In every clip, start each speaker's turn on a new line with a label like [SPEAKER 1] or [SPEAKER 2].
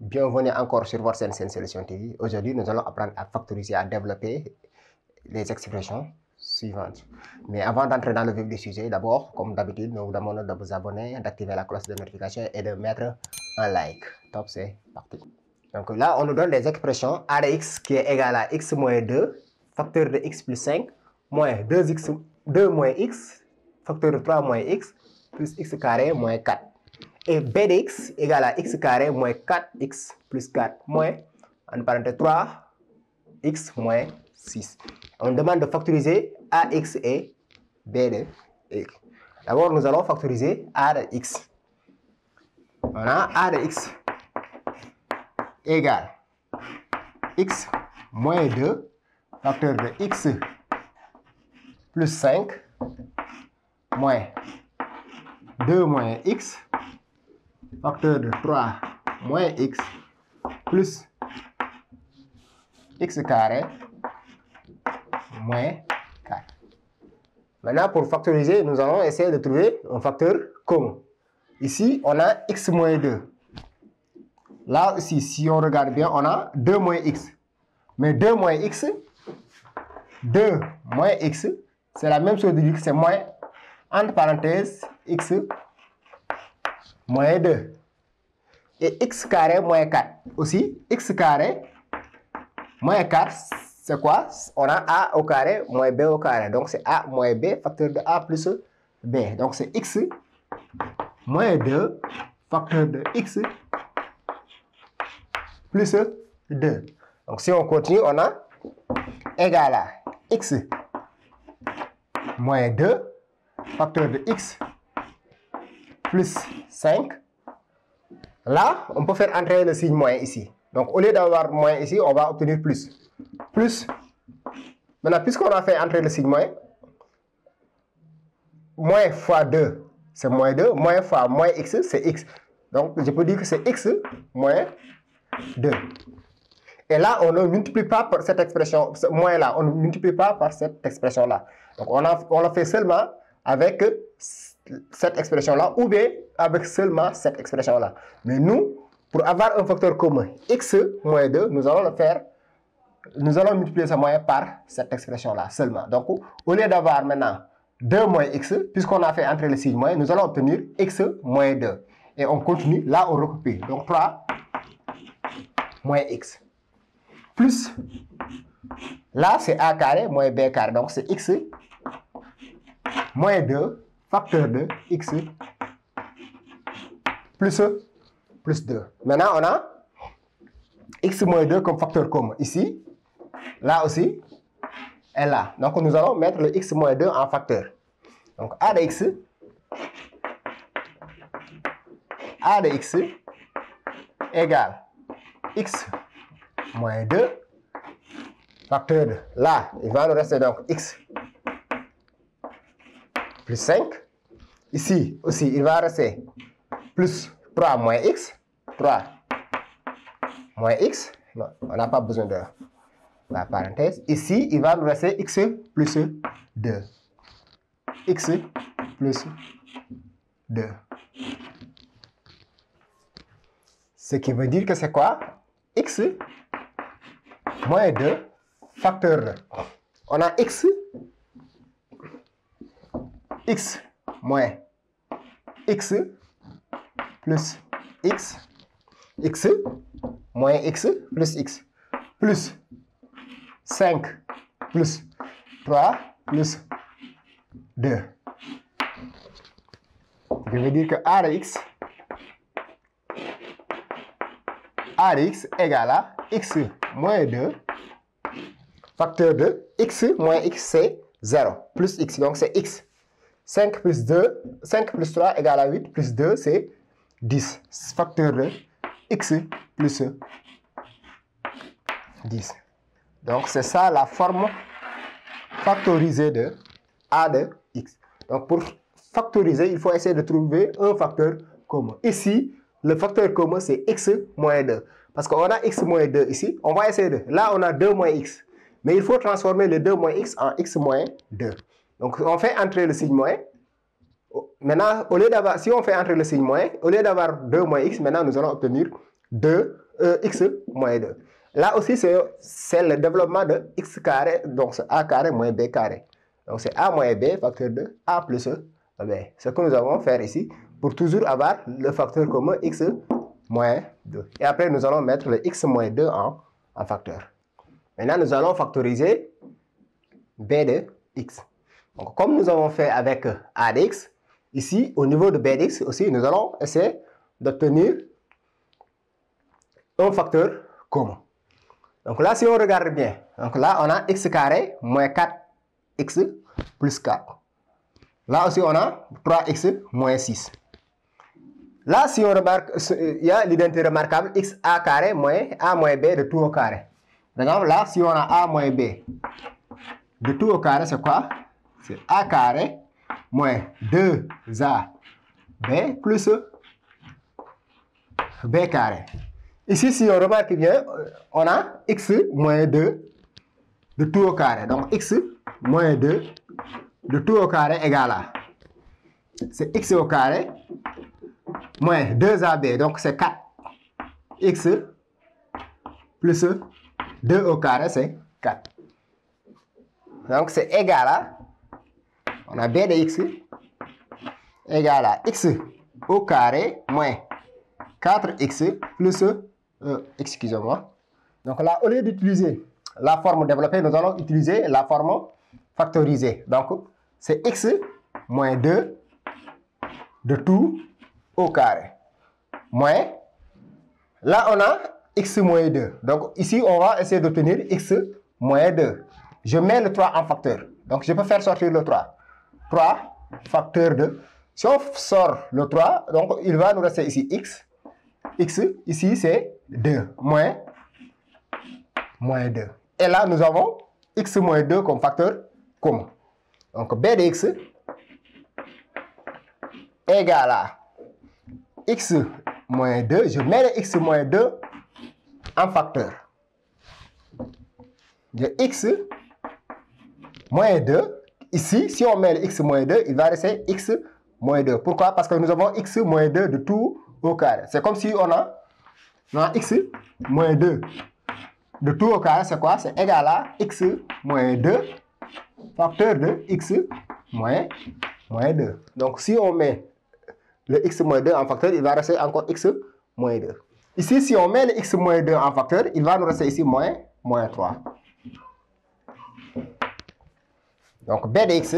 [SPEAKER 1] Bienvenue encore sur votre chaîne Solution TV. Aujourd'hui, nous allons apprendre à factoriser, à développer les expressions suivantes. Mais avant d'entrer dans le vif du sujet, d'abord, comme d'habitude, nous vous demandons de vous abonner, d'activer la cloche de notification et de mettre un like. Top, c'est parti. Donc là, on nous donne des expressions a de x qui est égal à x moins 2, facteur de x plus 5, moins 2 moins x, facteur de 3 moins x, plus x carré moins 4. Et b de x égale à x carré moins 4x plus 4 moins, en parenthèse 3x moins 6. On demande de factoriser ax et b de x. D'abord, nous allons factoriser a de x. On a a de x égale x moins 2, facteur de x plus 5, moins 2 moins x, facteur de 3 moins x, plus x carré moins 4. Maintenant, pour factoriser, nous allons essayer de trouver un facteur commun. Ici, on a x moins 2. Là aussi, si on regarde bien, on a 2 moins x. Mais 2 moins x, c'est la même chose de dire que c'est moins, entre parenthèses, x moins 2. Et x carré moins 4. Aussi, x carré moins 4, c'est quoi? On a a au carré moins b au carré. Donc, c'est a moins b, facteur de a plus b. Donc, c'est x moins 2, facteur de x plus 2. Donc, si on continue, on a égal à x moins 2, facteur de x plus 5. Là, on peut faire entrer le signe moins ici. Donc, au lieu d'avoir moins ici, on va obtenir plus. Plus. Maintenant, puisqu'on a fait entrer le signe moins fois 2, c'est moins 2. Moins fois moins x, c'est x. Donc, je peux dire que c'est x moins 2. Et là, on ne multiplie pas par cette expression, ce moins-là, on ne multiplie pas par cette expression-là. Donc, on le fait seulement avec cette expression-là, ou bien avec seulement cette expression-là. Mais nous, pour avoir un facteur commun, x moins 2, nous allons multiplier ce moyen par cette expression-là seulement. Donc, au lieu d'avoir maintenant 2 moins x, puisqu'on a fait entrer le signe moins, nous allons obtenir x moins 2. Et on continue, là on recopie. Donc 3 moins x. Plus, là c'est a carré moins b carré. Donc c'est x moins 2, facteur de x plus 2. Maintenant, on a x moins 2 comme facteur commun. Ici, là aussi, et là. Donc, nous allons mettre le x moins 2 en facteur. Donc, a de x égale x moins 2, facteur de, là, il va nous rester donc x plus 5. Ici aussi, il va rester plus 3 moins x. 3 moins x. Non, on n'a pas besoin de la parenthèse. Ici, il va nous rester x plus 2. X plus 2. Ce qui veut dire que c'est quoi? X moins 2, facteur de. On a x moins x plus x, x moins x plus x, plus 5 plus 3 plus 2. Je veux dire que a de x égale à x moins 2, facteur de x moins x, c'est 0, plus x, donc c'est x. 5 plus 2, 5 plus 3 égale à 8, plus 2, c'est 10. Facteur de x plus 10. Donc, c'est ça la forme factorisée de a de x. Donc, pour factoriser, il faut essayer de trouver un facteur commun. Ici, le facteur commun, c'est x moins 2. Parce qu'on a x moins 2 ici. On va essayer de... Là, on a 2 moins x. Mais il faut transformer le 2 moins x en x moins 2. Donc, on fait entrer le signe moins. Maintenant, au lieu d'avoir, si on fait entrer le signe moins, au lieu d'avoir 2 moins x, maintenant nous allons obtenir 2 x moins 2. Là aussi, c'est le développement de x carré, donc c'est a carré moins b carré. Donc c'est a moins b facteur de a plus b. Ce que nous allons faire ici, pour toujours avoir le facteur commun x moins 2. Et après, nous allons mettre le x moins 2 en facteur. Maintenant, nous allons factoriser b de x. Donc, comme nous avons fait avec a de x, ici, au niveau de b de x aussi, nous allons essayer d'obtenir un facteur commun. Donc là, si on regarde bien, donc là, on a x carré moins 4x plus 4. Là aussi, on a 3x moins 6. Là, si on remarque, il y a l'identité remarquable x a carré moins a moins b de tout au carré. Par exemple, là, si on a a moins b de tout au carré, c'est quoi? C'est a carré moins 2a b plus b carré. Ici, si on remarque bien, on a x moins 2 de tout au carré. Donc, x moins 2 de tout au carré égale à, c'est x au carré moins 2ab. Donc, c'est 4x plus 2 au carré, c'est 4. Donc, c'est égal à, on a b de x égal à x au carré moins 4x plus, excusez-moi. Donc là, au lieu d'utiliser la forme développée, nous allons utiliser la forme factorisée. Donc, c'est x moins 2 de tout au carré. Moins, là, on a x moins 2. Donc, ici, on va essayer d'obtenir x moins 2. Je mets le 3 en facteur. Donc, je peux faire sortir le 3. 3 facteur de... Si on sort le 3, donc il va nous rester ici x. X, ici, c'est 2. Moins 2. Et là, nous avons x moins 2 comme facteur commun. Donc, b de x égale à x moins 2. Je mets le x moins 2 en facteur. De x moins 2. Ici, si on met le x moins 2, il va rester x moins 2. Pourquoi? Parce que nous avons x moins 2 de tout au carré. C'est comme si on a x moins 2 de tout au carré, c'est quoi? C'est égal à x moins 2 facteur de x moins 2. Donc, si on met le x moins 2 en facteur, il va rester encore x moins 2. Ici, si on met le x moins 2 en facteur, il va nous rester ici moins 3. Donc, b de x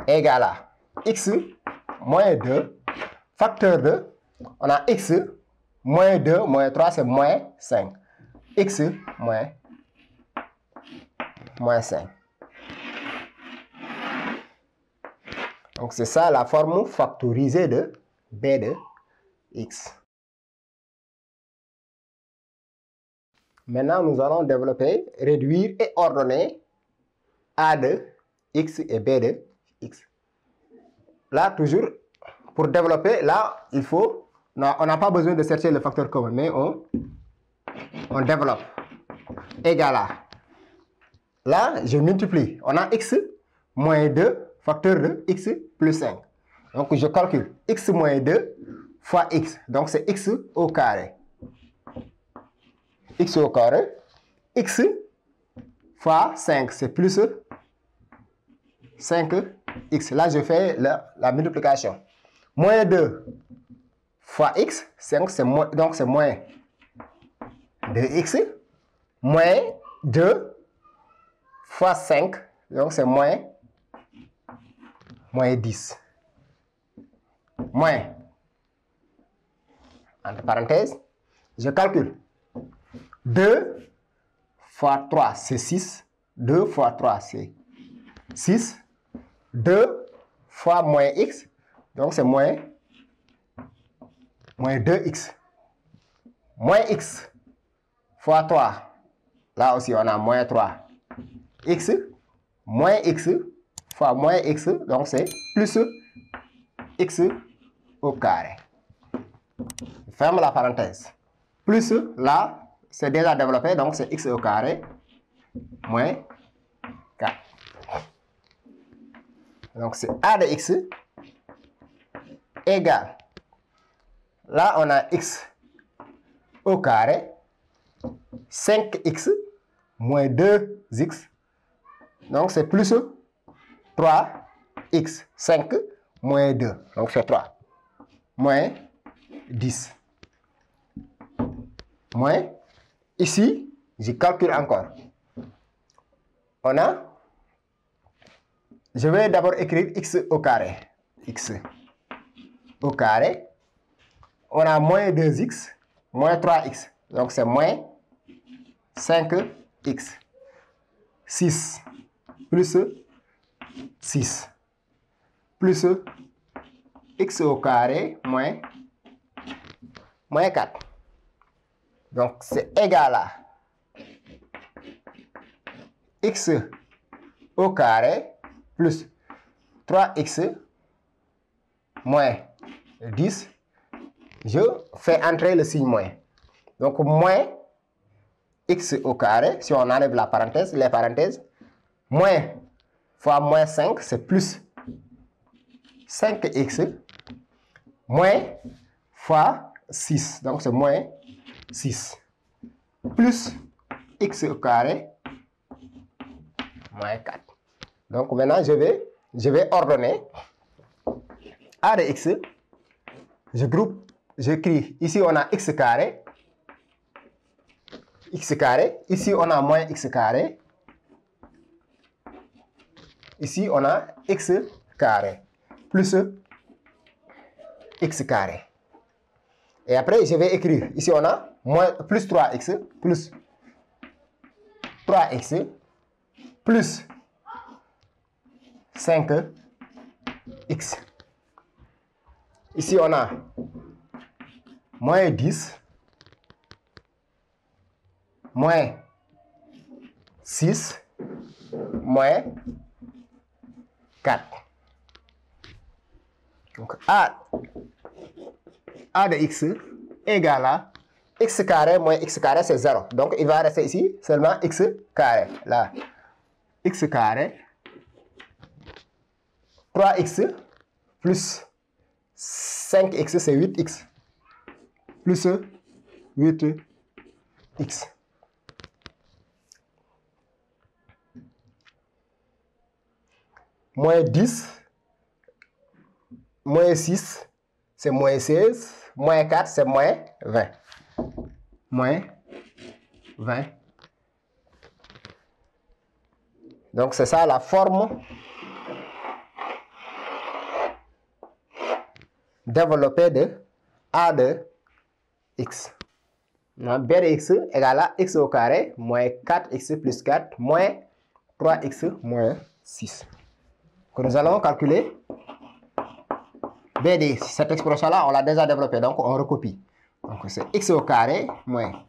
[SPEAKER 1] égale à x moins 2 facteur de, on a x moins 2 moins 3, c'est moins 5. X moins 5. Donc, c'est ça la forme factorisée de b de x. Maintenant, nous allons développer, réduire et ordonner a de x et b de x. Là, toujours, pour développer, là, il faut, on n'a pas besoin de chercher le facteur commun, mais on développe. Égal à, là, je multiplie. On a x moins 2 facteur de x plus 5. Donc, je calcule x moins 2 fois x. Donc, c'est x au carré. X au carré. X fois 5, c'est plus 5x. Là, je fais la multiplication. Moins 2 fois x, 5, c'est moins, donc c'est moins 2x. Moins 2 fois 5, donc c'est moins 10. Moins, entre parenthèses, je calcule. 2 fois 3, c'est 6. 2 fois 3, c'est 6. 2 fois moins x, donc c'est moins 2x. Moins x fois 3, là aussi on a moins 3. X, moins x fois moins x, donc c'est plus x au carré. Ferme la parenthèse. Plus, là, c'est déjà développé, donc c'est x au carré moins 4. Donc, c'est a de x égale. Là, on a x au carré, 5x moins 2x, donc c'est plus 3x, 5 moins 2, donc c'est 3, moins 10, moins, ici, je calcule encore. On a, je vais d'abord écrire x au carré, x au carré, on a moins 2x, moins 3x, donc c'est moins 5x, 6 plus 6 plus x au carré moins 4. Donc c'est égal à x au carré plus 3x moins 10. Je fais entrer le signe moins. Donc moins x au carré, si on enlève la parenthèse, les parenthèses, moins fois moins 5, c'est plus 5x, moins fois 6, donc c'est moins 6, plus x au carré, moins 4. Donc maintenant, je vais ordonner a de x, je groupe, j'écris, ici on a x carré, ici on a moins x carré, ici on a x carré, plus x carré. Et après, je vais écrire, ici on a moins, plus 3x, plus 3x, plus 5x. Ici on a moins 10, moins 6, moins 4. Donc A de x égale à x carré moins x carré, c'est 0. Donc il va rester ici seulement x carré. Là, x carré, 3x plus 5x, c'est 8x. Plus 8x. Moins 10, moins 6, c'est moins 16, moins 4, c'est moins 20. Moins 20. Donc c'est ça la forme développée de A de x. B de x égale à x au carré moins 4x plus 4 moins 3x moins 6. Que nous allons calculer B de x. Cette expression-là, on l'a déjà développée, donc on recopie. Donc c'est x au carré moins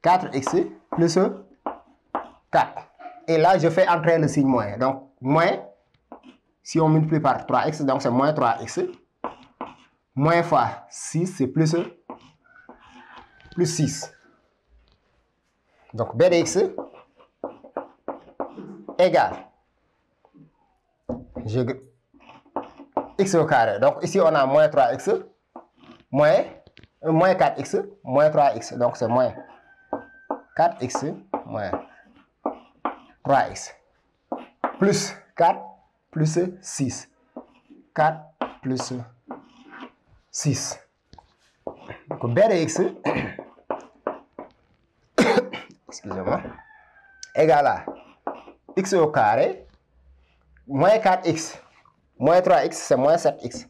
[SPEAKER 1] 4x plus 4. Et là, je fais entrer le signe moins. Donc moins, si on multiplie par 3x, donc c'est moins 3x. Moins fois 6, c'est plus 6. Donc B de x égale x au carré. Donc ici on a moins 3x, moins 4x, moins 3x. Donc c'est moins 4x, moins 3x. Plus 4, plus 6. 4 plus 6. Donc B de x excusez-moi, égale à x au carré, moins 4x, moins 3x, c'est moins 7x,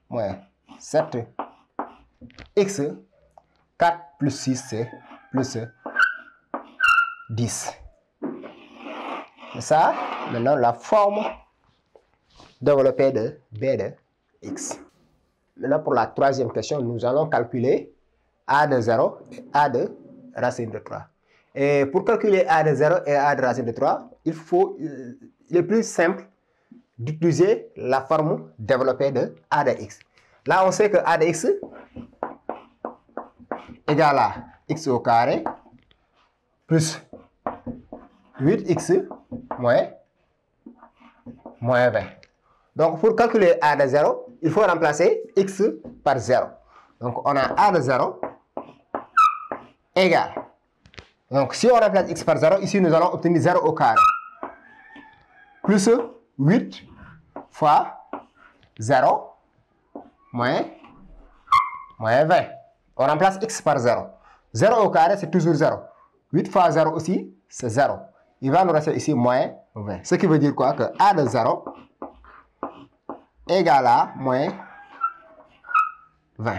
[SPEAKER 1] moins 7x, 4 plus 6, c'est plus 10. C'est ça, maintenant, la forme développée de B de x. Maintenant, pour la troisième question, nous allons calculer a de 0 et a de racine de 3. Et pour calculer a de 0 et a de racine de 3, il est plus simple d'utiliser la forme développée de a de x. Là, on sait que a de x égale à x au carré plus 8x moins 20. Donc, pour calculer a de 0, il faut remplacer x par 0. Donc, on a a de 0 égale. Donc, si on remplace x par 0, ici, nous allons obtenir 0 au carré. Plus 8 fois 0 moins 20. On remplace x par 0. 0 au carré, c'est toujours 0. 8 fois 0 aussi, c'est 0. Il va nous rester ici moins 20. Ce qui veut dire quoi? Que a de 0 égale à moins 20.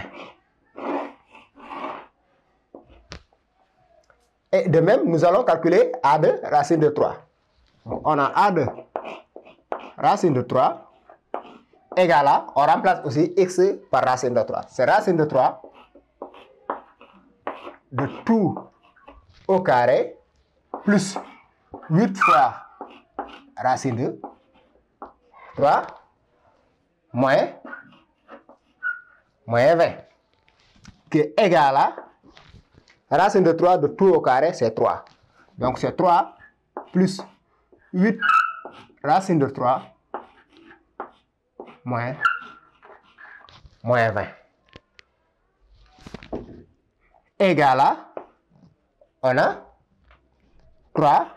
[SPEAKER 1] Et de même, nous allons calculer a de racine de 3. Donc, on a a de racine de 3 égale à, on remplace aussi x par racine de 3. C'est racine de 3 de tout au carré plus 8 fois racine de 3 moins 20 qui est égal à racine de 3 de tout au carré, c'est 3. Donc c'est 3 plus 8 racine de 3 moins 20 égal à, on a 3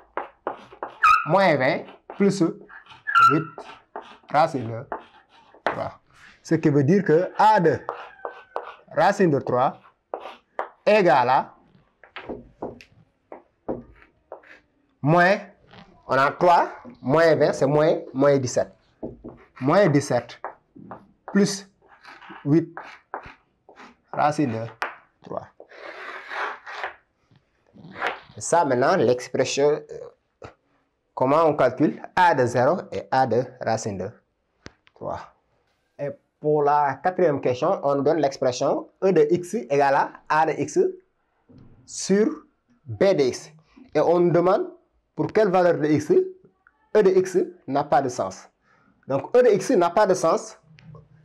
[SPEAKER 1] moins 20 plus 8 racine de 3. Ce qui veut dire que a de racine de 3 égale à moins, on a 3 moins 20, c'est moins 17. Moins 17 plus 8 racine de 3. Et ça, maintenant, l'expression, comment on calcule a de 0 et a de racine de 3. Et pour la quatrième question, on nous donne l'expression e de x égale à a de x sur b de x. Et on nous demande pour quelle valeur de x, e de x n'a pas de sens. Donc, e de x n'a pas de sens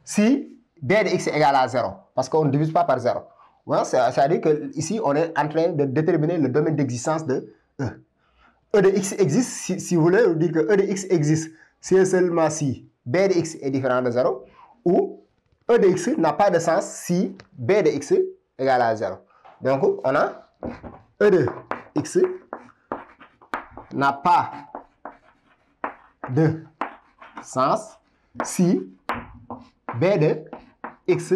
[SPEAKER 1] si b de x est égal à 0, parce qu'on ne divise pas par 0. Ouais, c'est-à-dire qu'ici, on est en train de déterminer le domaine d'existence de e. E de x existe, si vous voulez, on dit que e de x existe si et seulement si b de x est différent de 0, ou e de x n'a pas de sens si b de x est égal à 0. Donc, on a e de x n'a pas de sens si b de x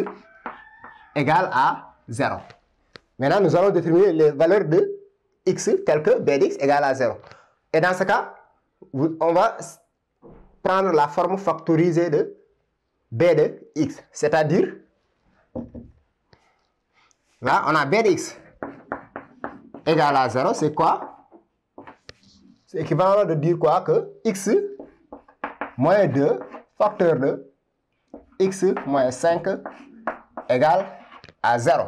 [SPEAKER 1] égale à 0. Maintenant, nous allons déterminer les valeurs de x telles que b de x égale à 0. Et dans ce cas, on va prendre la forme factorisée de b de x. C'est-à-dire, là, on a b de x égale à 0. C'est quoi? C'est équivalent de dire quoi? Que x moins 2 facteur de x moins 5 égale à 0.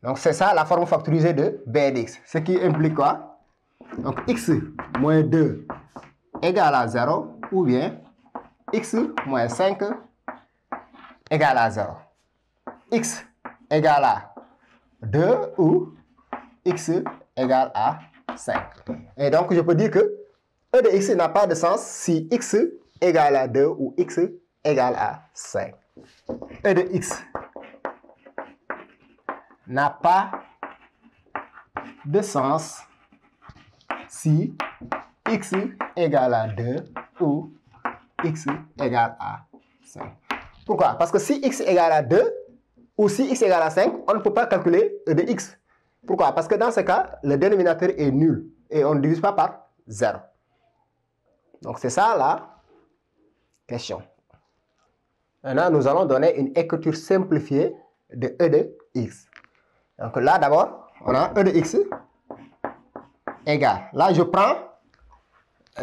[SPEAKER 1] Donc, c'est ça la forme factorisée de b de x. Ce qui implique quoi? Donc, x moins 2 égale à 0 ou bien x moins 5 égale à 0. X égale à 2 ou x égale à 5. Et donc, je peux dire que e de x n'a pas de sens si x égale à 2 ou x égale à 5. E de x n'a pas de sens si x égale à 2 ou x égale à 5. Pourquoi? Parce que si x égale à 2 ou si x égale à 5, on ne peut pas calculer e de x. Pourquoi? Parce que dans ce cas, le dénominateur est nul et on ne divise pas par 0. Donc, c'est ça la question. Maintenant, nous allons donner une écriture simplifiée de e de x. Donc là, d'abord, on a e de x égale. Là, je prends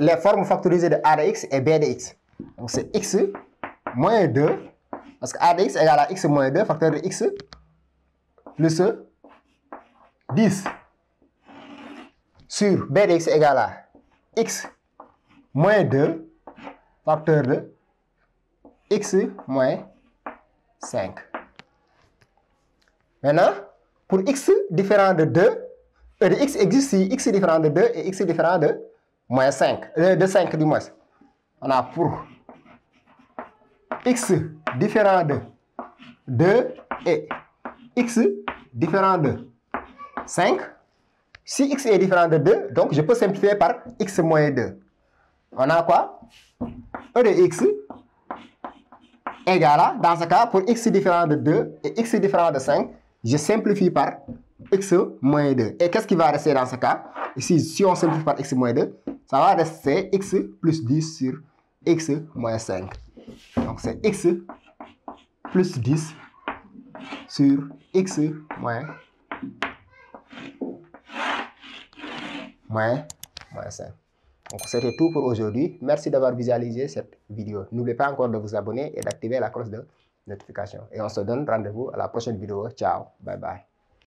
[SPEAKER 1] les formes factorisées de a de x et b de x. Donc, c'est x moins 2, parce que a de x égale à x moins 2, facteur de x, plus 10 sur b de x égale à x moins 2, facteur de x moins 5. Maintenant, pour x différent de 2, e de x existe si x différent de 2 et x différent de moins 5, de 5 du moins. On a pour x différent de 2 et x différent de 5. Si x est différent de 2, donc je peux simplifier par x moins 2. On a quoi? E de x égale à, dans ce cas, pour x différent de 2 et x différent de 5, je simplifie par x moins 2. Et qu'est-ce qui va rester dans ce cas? Ici, si on simplifie par x moins 2, ça va rester x plus 10 sur x moins 5. Donc c'est x plus 10 sur x moins 5. Donc c'était tout pour aujourd'hui. Merci d'avoir visualisé cette vidéo. N'oubliez pas encore de vous abonner et d'activer la cloche de notification. Et on se donne rendez-vous à la prochaine vidéo. Ciao, bye bye.